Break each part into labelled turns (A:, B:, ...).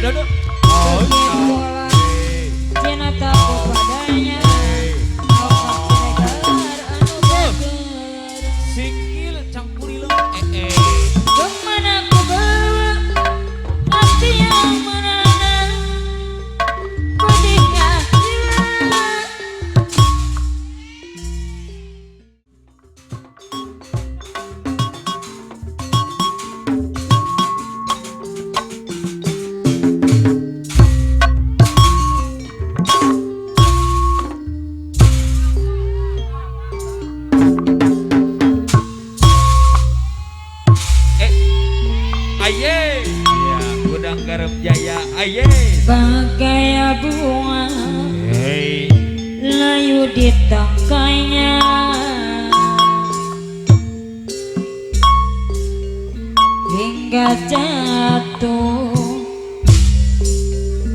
A: Begitulah cintaku padanya.
B: Sikil campuri lo
A: Kemana ku bawa hati yang merana pedihnya jiwa.
B: aye ya gudang garam jaya aye
A: Bagai bunga
B: hey
A: layu di tangkainya, hingga jatuh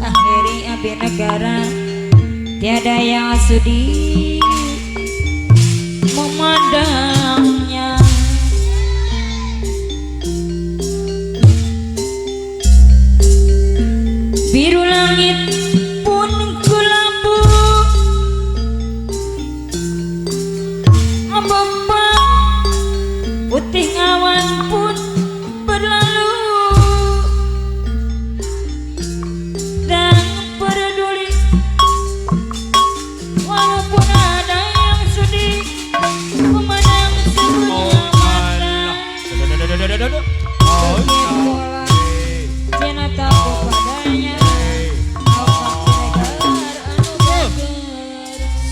A: akhiri abdi negara. Tiada yang sudi memandangnya. Biru langit pun kelabu, ombak putih awan pun berlalu, dan peduli walaupun ada yang sedih memandang sebuah mata. Begitulah cintaku padanya.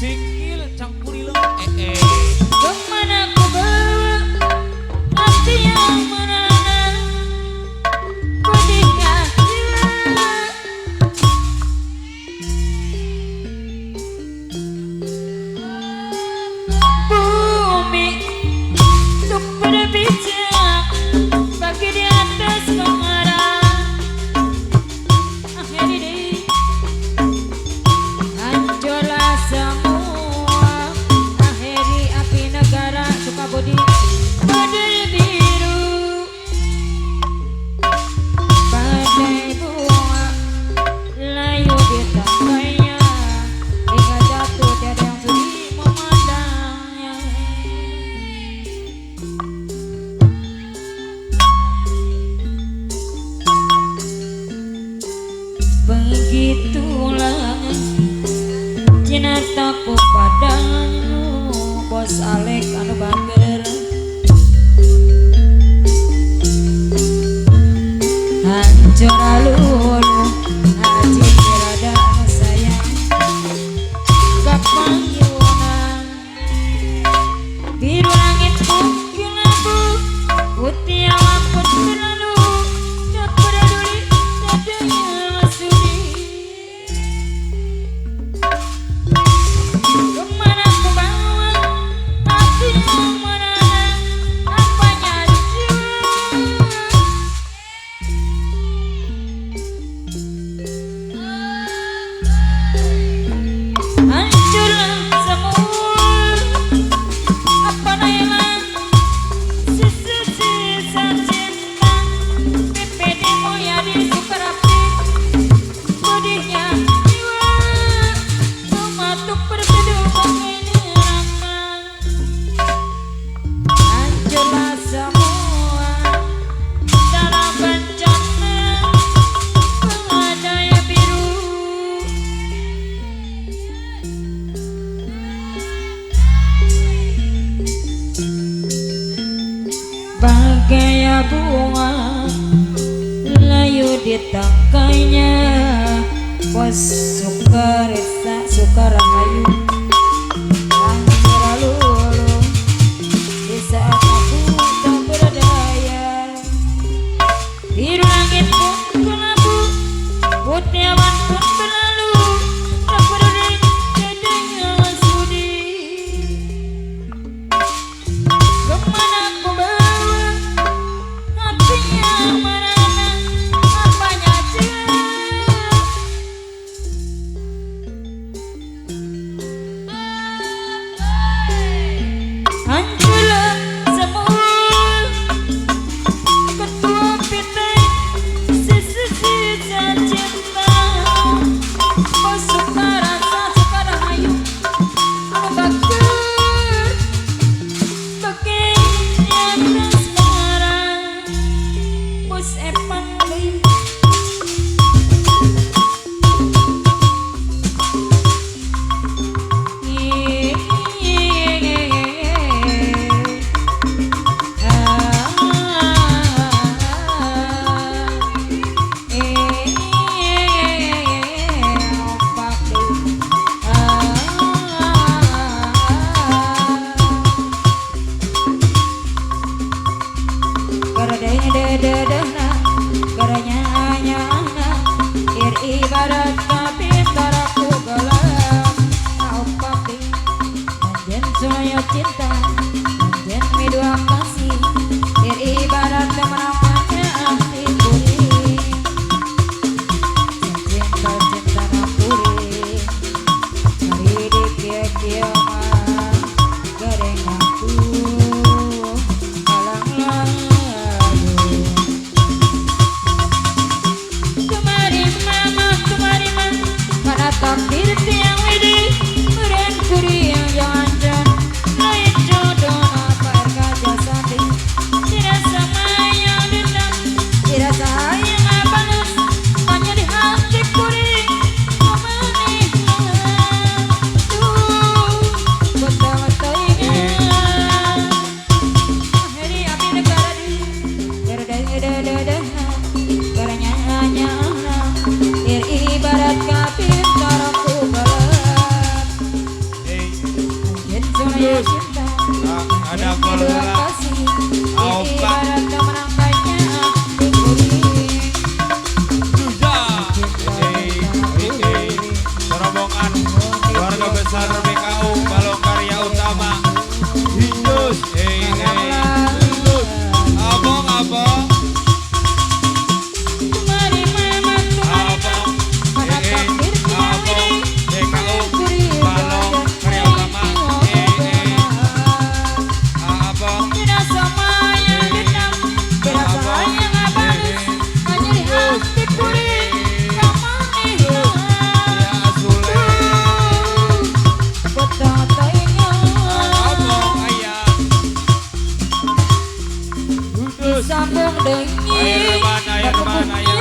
B: sikil campuri lo
A: Kemana ku bawa hati yang merana pedihnya jiwa. Bumi untuk berbicara bagi di atas mengarah. Akhirnya hancurlah semua. Akhiri api negara Sukabudi badai biru, badai bunga layu di tangkainya, hingga jatuh tiada yang sudi memandangnya. Begitulah cintaku padamu, Bos Alek anu bager. Hancur alulu haji rada anu sayang kapangyunan. Biru langit pun kelabu, putih awan pun berlalu, tak peduli tiada sudi. Kemana ku bawa hati yang merana apanya jiwa. Hancurlah semua apa daya sisa-sisa cinta. PPD Mulyadi Sukarapi pedihnya jiwa, mematuk berteduh bagai neraka. Hancurlah semua cara bencana pengadaya biru. Bagai bunga layu di tangkainya, Bos Sukaresa Sukarahayu. Hancur alulu di saat aku tak berdaya. Biru langit pun kelabu, putih awan pun berlalu, tak peduli tiada yang sudi. Kemana ku bawa hati yang merana apanya jiwa. dedehna garanya anyana ir ibarat kapintar aku gelap kau papi anjen soyo cinta anjen midua kasih ir ibarat teman-temannya ahli kuring cinta cinta nakuring hari di kiamat gareng aku halang lalu kemari mama pada takdir tiang widi keren kuring jangan lain jodoh napar gajah sandi tidak sama yang dendam tidak sayang balas hanya di hati kuring memeniklah tuh betul-betul ingat hari api negara di dedeh garanya anyana ir ibarat kapintar aku gelap anjen soyo cinta
B: Ada
A: midua
B: bola.
A: kasih ir
B: Opak.
A: ibarat teman-temannya ahli kuring
B: Rombongan keluarga besar BKU Balong Karya Utama Hindus Hindus Abong Abong
A: kemari mama
B: Abong
A: pada takdir tiang
B: Abong
A: widi
B: BKU Balong Karya Utama Abong
A: tidak sama yang dendam tidak sayang balas hanya di hati kuring memeniklah
B: Ya Sule
A: betul-betul
B: Abong
A: ingat
B: Ayah Hindus
A: sambung
B: Air
A: dengin
B: mana air mana ya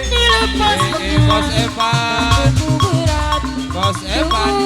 A: dilepas
B: Bos Evan
A: berat
B: Bos Evan